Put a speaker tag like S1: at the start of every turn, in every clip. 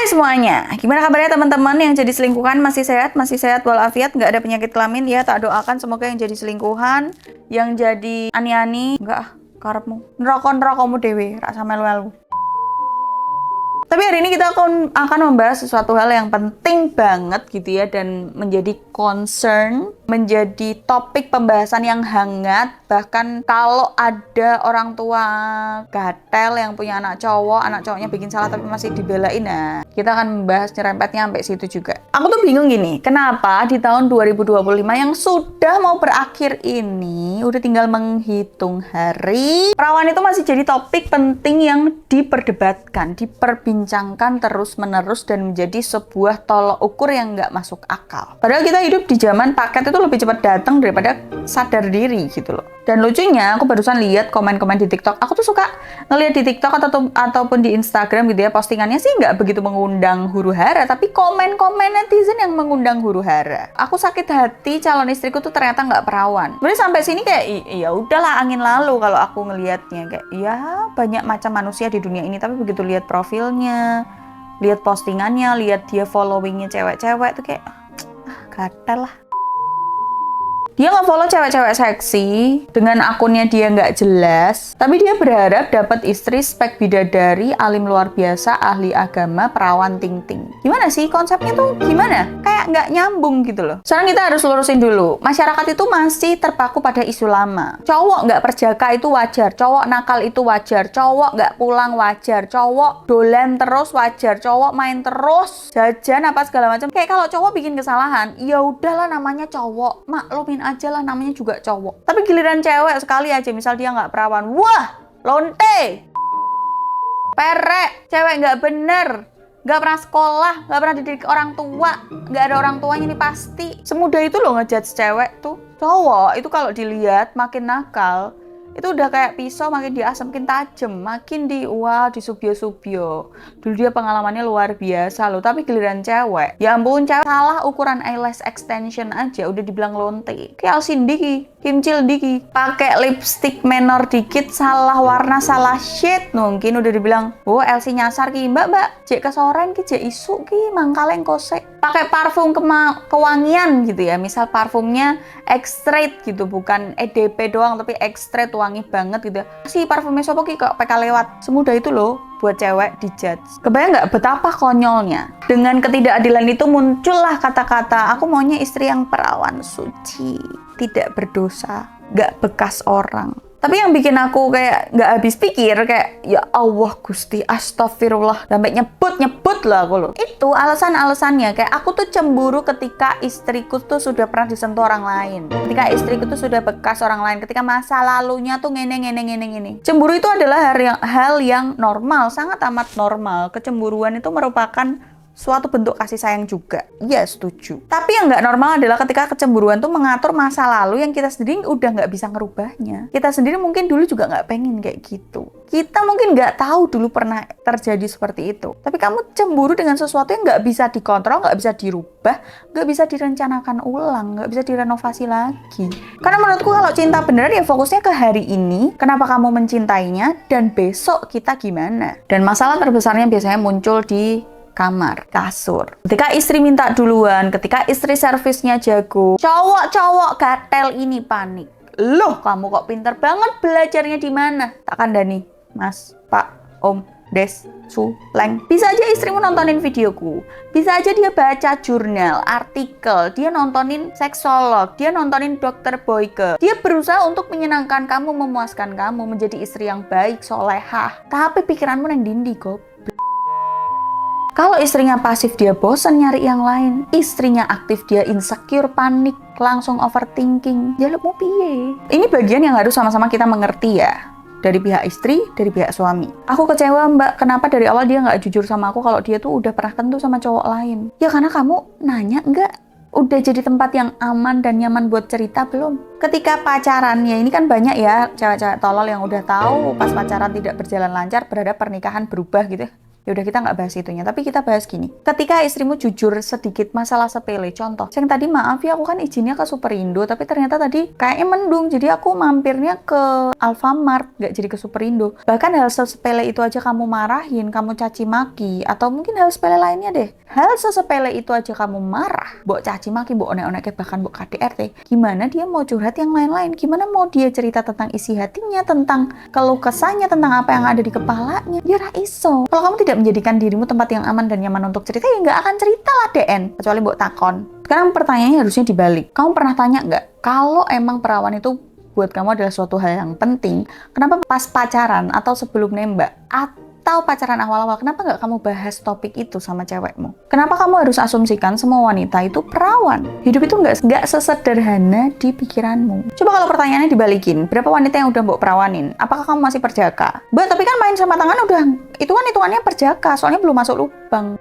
S1: Hai semuanya, gimana kabarnya teman-teman yang jadi selingkuhan? Masih sehat walafiat, nggak ada penyakit kelamin ya. Tak doakan semoga yang jadi selingkuhan, yang jadi ani-ani, enggak karepmu, neraka-nerakamu dewe, rasa melu-melu. Tapi hari ini kita akan membahas sesuatu hal yang penting banget gitu ya, dan menjadi concern, menjadi topik pembahasan yang hangat. Bahkan kalau ada orang tua gatel yang punya anak cowoknya bikin salah tapi masih dibelain, nah kita akan membahas nyerempetnya sampai situ juga. Aku tuh bingung gini, kenapa di tahun 2025 yang sudah mau berakhir ini, udah tinggal menghitung hari, perawan itu masih jadi topik penting yang diperdebatkan, diperbincangkan terus-menerus, dan menjadi sebuah tolok ukur yang nggak masuk akal. Padahal kita hidup di zaman paket itu lebih cepat datang daripada sadar diri gitu loh. Dan lucunya, aku barusan lihat komen-komen di TikTok. Aku tuh suka ngelihat di TikTok ataupun di Instagram gitu ya, postingannya sih nggak begitu mengundang huru-hara, tapi komen-komen netizen yang mengundang huru-hara. Aku sakit hati, calon istriku tuh ternyata nggak perawan. Sebenarnya sampai sini kayak, ya udahlah angin lalu kalau aku ngelihatnya. Kayak, ya banyak macam manusia di dunia ini, tapi begitu lihat profilnya, lihat postingannya, lihat dia followingnya cewek-cewek tuh kayak, gatel lah. Dia nge-follow cewek-cewek seksi dengan akunnya dia nggak jelas, tapi dia berharap dapat istri spek bidadari, alim luar biasa, ahli agama, perawan ting-ting. Gimana sih konsepnya tuh gimana? Kayak nggak nyambung gitu loh. Sekarang kita harus lurusin dulu. Masyarakat itu masih terpaku pada isu lama. Cowok nggak perjaka itu wajar, cowok nakal itu wajar, cowok nggak pulang wajar, cowok dolan terus wajar, cowok main terus, jajan apa segala macam. Kayak kalau cowok bikin kesalahan, ya udahlah namanya cowok, maklumin aja lah namanya juga cowok. Tapi giliran cewek sekali aja, misal dia nggak perawan, wah lonte, perek, cewek nggak bener, nggak pernah sekolah, nggak pernah dididik orang tua, nggak ada orang tuanya nih pasti. Semudah itu loh ngejudge cewek tuh. Cowok itu kalau dilihat makin nakal, itu udah kayak pisau, makin diasam makin tajam, makin disubio-subio. Dulu dia pengalamannya luar biasa loh, tapi giliran cewek, ya ampun, cewek salah ukuran eyelash extension aja udah dibilang lonte. Kayak Alsin Diki, Kimcil Diki, pakai lipstick menor dikit, salah warna, salah shade, mungkin udah dibilang, oh Elsie nyasar ki, mbak, jek kesoren ki, jek isu ki, mangkaleng kosek. Pakai parfum kewangian gitu ya, misal parfumnya extrait gitu, bukan EDP doang tapi extrait, wangi banget gitu. Si parfumnya sopo ki kok PK lewat. Semudah itu loh buat cewek dijudge. Kebayang nggak betapa konyolnya? Dengan ketidakadilan itu muncullah kata-kata, aku maunya istri yang perawan, suci, tidak berdosa, nggak bekas orang. Tapi yang bikin aku kayak nggak habis pikir, kayak ya Allah Gusti, astagfirullah, sampai nyebut lah aku loh. Itu alasan-alasannya, kayak aku tuh cemburu ketika istriku tuh sudah pernah disentuh orang lain, ketika istriku tuh sudah bekas orang lain, ketika masa lalunya tuh ngene. Cemburu itu adalah hal yang normal, sangat amat normal. Kecemburuan itu merupakan suatu bentuk kasih sayang juga. Iya, setuju. Tapi yang nggak normal adalah ketika kecemburuan tuh mengatur masa lalu yang kita sendiri udah nggak bisa ngerubahnya. Kita sendiri mungkin dulu juga nggak pengen kayak gitu. Kita mungkin nggak tahu dulu pernah terjadi seperti itu. Tapi kamu cemburu dengan sesuatu yang nggak bisa dikontrol, nggak bisa dirubah, nggak bisa direncanakan ulang, nggak bisa direnovasi lagi. Karena menurutku kalau cinta beneran ya fokusnya ke hari ini, kenapa kamu mencintainya, dan besok kita gimana. Dan masalah terbesarnya biasanya muncul di kamar, kasur. Ketika istri minta duluan, ketika istri servisnya jago, cowok gatel ini panik. Loh, kamu kok pinter banget, belajarnya di mana? Tak kandani, Mas, Pak, Om, Des, Su, Leng. Bisa aja istrimu nontonin videoku. Bisa aja dia baca jurnal, artikel, dia nontonin seksolog, dia nontonin dokter Boyke. Dia berusaha untuk menyenangkan kamu, memuaskan kamu, menjadi istri yang baik, solehah. Tapi pikiranmu yang dindi, goblok. Kalau istrinya pasif, dia bosan nyari yang lain. Istrinya aktif, dia insecure, panik, langsung overthinking. Ya lu mau piye? Ini bagian yang harus sama-sama kita mengerti ya. Dari pihak istri, dari pihak suami. Aku kecewa mbak, kenapa dari awal dia nggak jujur sama aku kalau dia tuh udah pernah tentu sama cowok lain? Ya karena kamu nanya nggak? Udah jadi tempat yang aman dan nyaman buat cerita belum? Ketika pacaran, ya ini kan banyak ya cewek-cewek tolol yang udah tahu pas pacaran tidak berjalan lancar, berharap pernikahan berubah gitu. Ya udah, kita nggak bahas itunya, tapi kita bahas gini. Ketika istrimu jujur sedikit masalah sepele, contoh, yang tadi maaf ya aku kan izinnya ke Superindo, tapi ternyata tadi kayaknya mendung, jadi aku mampirnya ke Alfamart, nggak jadi ke Superindo. Bahkan hal sepele itu aja kamu marahin, kamu caci maki, atau mungkin hal sepele lainnya deh. Hal sepele itu aja kamu marah, mbok caci maki, mbok onek-onek, bahkan mbok KDRT. Gimana dia mau curhat yang lain-lain? Gimana mau dia cerita tentang isi hatinya, tentang keluh kesahnya, tentang apa yang ada di kepalanya? Ya iso. Kalau kamu tidak menjadikan dirimu tempat yang aman dan nyaman untuk cerita, ya nggak akan cerita lah DN, kecuali mbok takon. Sekarang pertanyaannya harusnya dibalik. Kamu pernah tanya nggak, kalau emang perawan itu buat kamu adalah suatu hal yang penting, kenapa pas pacaran atau sebelum nembak atau pacaran awal-awal, kenapa nggak kamu bahas topik itu sama cewekmu? Kenapa kamu harus asumsikan semua wanita itu perawan? Hidup itu nggak sesederhana di pikiranmu. Coba kalau pertanyaannya dibalikin, berapa wanita yang udah mbok perawanin? Apakah kamu masih perjaka? Mbak, tapi kan main sama tangan udah, itu kan hitungannya perjaka, soalnya belum masuk lubang.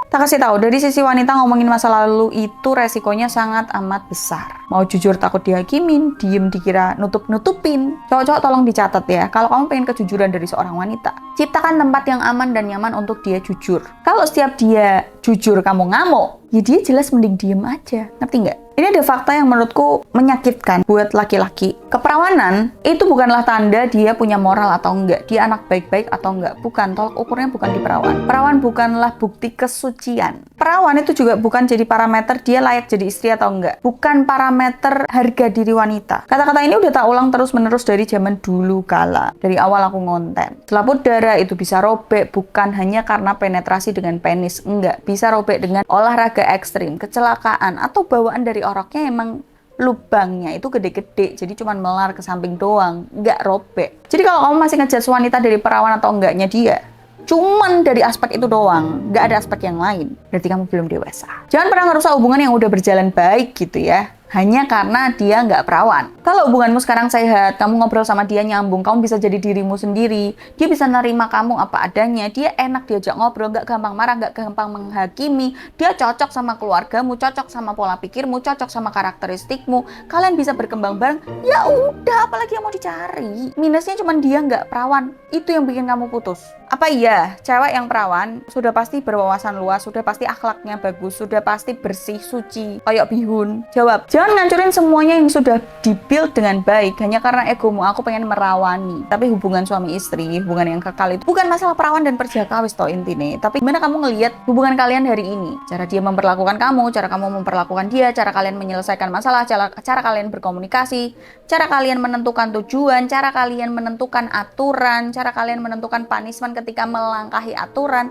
S1: Tak kasih tahu, dari sisi wanita ngomongin masa lalu itu resikonya sangat amat besar. Mau jujur takut dihakimin, diem dikira nutup-nutupin. Cowok-cowok tolong dicatat ya, kalau kamu pengen kejujuran dari seorang wanita, ciptakan tempat yang aman dan nyaman untuk dia jujur. Kalau setiap dia jujur kamu ngamuk, ya dia jelas mending diem aja. Ngerti nggak? Ini ada fakta yang menurutku menyakitkan buat laki-laki. Keperawanan itu bukanlah tanda dia punya moral atau enggak, dia anak baik-baik atau enggak. Bukan, tolak ukurnya bukan di perawan. Perawan bukanlah bukti kesucian. Perawan itu juga bukan jadi parameter dia layak jadi istri atau enggak. Bukan parameter harga diri wanita. Kata-kata ini udah tak ulang terus-menerus dari zaman dulu kala. Dari awal aku ngonten. Selaput darah itu bisa robek bukan hanya karena penetrasi dengan penis. Enggak, bisa robek dengan olahraga ekstrim, kecelakaan, atau bawaan dari oroknya emang lubangnya itu gede-gede, jadi cuman melar ke samping doang, nggak robek. Jadi kalau kamu masih ngejudge wanita dari perawan atau enggaknya dia, cuman dari aspek itu doang, nggak ada aspek yang lain, berarti kamu belum dewasa. Jangan pernah ngerusak hubungan yang udah berjalan baik gitu ya, hanya karena dia nggak perawan. Kalau hubunganmu sekarang sehat, kamu ngobrol sama dia nyambung, kamu bisa jadi dirimu sendiri, dia bisa nerima kamu apa adanya, dia enak diajak ngobrol, nggak gampang marah, nggak gampang menghakimi, dia cocok sama keluargamu, cocok sama pola pikirmu, cocok sama karakteristikmu, kalian bisa berkembang bareng, ya udah, apalagi yang mau dicari. Minusnya cuma dia nggak perawan, itu yang bikin kamu putus. Apa iya, cewek yang perawan sudah pasti berwawasan luas, sudah pasti akhlaknya bagus, sudah pasti bersih, suci, kayak bihun? Jawab. Jangan ngancurin semuanya yang sudah di-build dengan baik hanya karena egomu, aku pengen merawani. Tapi hubungan suami istri, hubungan yang kekal itu bukan masalah perawan dan perjaka wis to intine. Tapi gimana kamu ngelihat hubungan kalian hari ini? Cara dia memperlakukan kamu, cara kamu memperlakukan dia, cara kalian menyelesaikan masalah, cara kalian berkomunikasi, cara kalian menentukan tujuan, cara kalian menentukan aturan, cara kalian menentukan punishment ketika melangkahi aturan.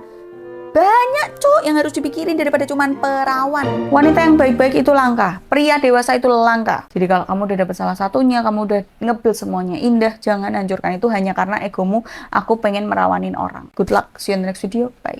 S1: Banyak yang harus dipikirin daripada cuman perawan. Wanita yang baik-baik itu langka, pria dewasa itu langka. Jadi kalau kamu udah dapet salah satunya, kamu udah nge-build semuanya indah, jangan hancurkan itu hanya karena egomu, aku pengen merawanin orang. Good luck, see you in the next video, bye.